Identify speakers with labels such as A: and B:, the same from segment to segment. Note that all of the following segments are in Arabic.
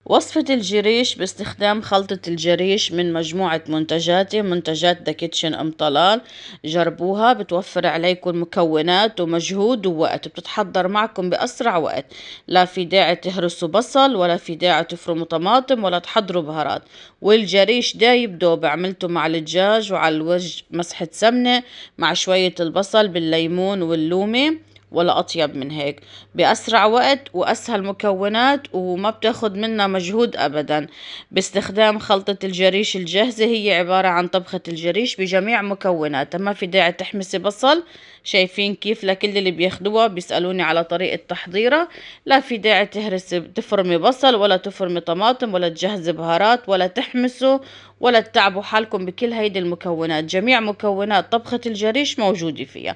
A: وصفة الجريش باستخدام خلطة الجريش من مجموعة منتجات ذا كيتشن أم طلال. جربوها، بتوفر عليكم مكونات ومجهود ووقت، بتتحضر معكم بأسرع وقت. لا في داعي تهرسوا بصل، ولا في داعي تفرموا طماطم، ولا تحضروا بهارات. والجريش دايب دوب، عملته مع الدجاج وعلى الوجه مسحة سمنة مع شوية البصل بالليمون واللومي، ولا أطيب من هيك. بأسرع وقت وأسهل مكونات، وما بتاخد منا مجهود أبدا. باستخدام خلطة الجريش الجاهزة، هي عبارة عن طبخة الجريش بجميع مكوناتها، ما في داعي تحمسي بصل. شايفين كيف؟ لكل اللي بياخدوها بيسألوني على طريقة تحضيرها. لا في داعي تهرسي تفرمي بصل، ولا تفرمي طماطم، ولا تجهزي بهارات، ولا تحمسوا، ولا تتعبوا حالكم بكل هيدي المكونات. جميع مكونات طبخة الجريش موجودة فيها.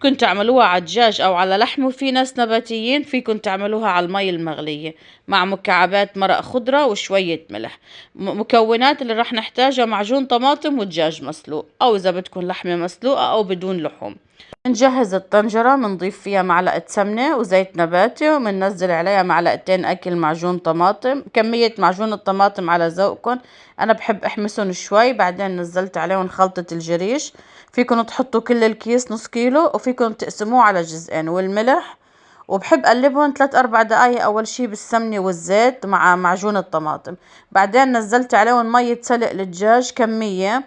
A: كنت تعملوها على دجاج أو على لحم، وفي ناس نباتيين فيكن تعملوها على المي المغلية مع مكعبات مرق خضرة وشوية ملح. مكونات اللي راح نحتاجها: معجون طماطم ودجاج مسلوق، أو إذا بدكن لحمة مسلوقة أو بدون لحوم. نجهز الطنجرة، منضيف فيها معلقة سمنة وزيت نباتي، ومننزل عليها معلقتين أكل معجون طماطم. كمية معجون الطماطم على ذوقكم، أنا بحب أحمسهم شوي. بعدين نزلت عليهم خلطة الجريش، فيكن تحطوا كل الكيس نص كيلو، وفيكن تقسموه على جزئين، والملح. وبحب أقلبهم 3-4 دقايق أول شي بالسمنة والزيت مع معجون الطماطم. بعدين نزلت عليهم مية سلق الدجاج، كمية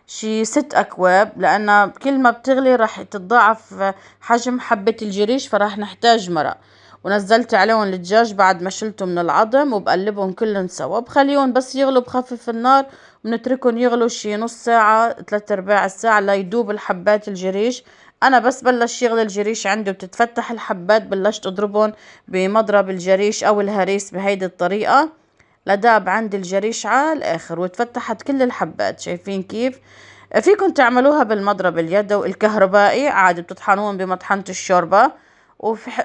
A: شي 6 أكواب، لأن كل ما بتغلي راح تتضاعف حجم حبة الجريش، فراح نحتاج مرق. ونزلت عليهم الدجاج بعد ما شلته من العظم، وبقلبهم كلهم سوا، بخليهم بس يغلوا بخفف النار، ونتركهم يغلوا شي نص ساعة 3/4 ساعة ليدوب الحبات الجريش. أنا بس بلش يغلي الجريش عندي وبتتفتح الحبات، بلشت أضربهم بمضرب الجريش أو الهريس بهيدي الطريقة، لداب عندي الجريش على الآخر وتفتحت كل الحبات. شايفين كيف؟ فيكن تعملوها بالمضرب اليدوي الكهربائي عادي، بتطحنوهم بمطحنة الشوربة،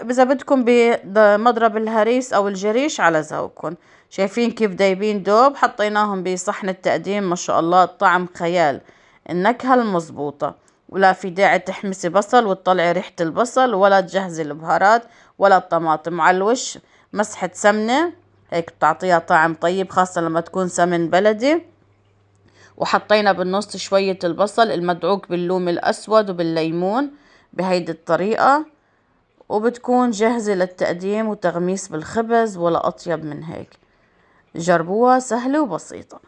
A: إذا بدكم بمضرب الهريس أو الجريش على ذوقكم. شايفين كيف دايبين دوب؟ حطيناهم بصحن التقديم، ما شاء الله الطعم خيال، النكهة المظبوطة. ولا في داعي تحمسي بصل وتطلعي ريحة البصل، ولا تجهزي البهارات ولا الطماطم. على الوش مسحة سمنة، هيك بتعطيها طعم طيب، خاصة لما تكون سمن بلدي. وحطينا بالنص شوية البصل المدعوك باللوم الأسود وبالليمون بهيدي الطريقة، وبتكون جاهزة للتقديم وتغميس بالخبز، ولا أطيب من هيك. جربوها، سهلة وبسيطة.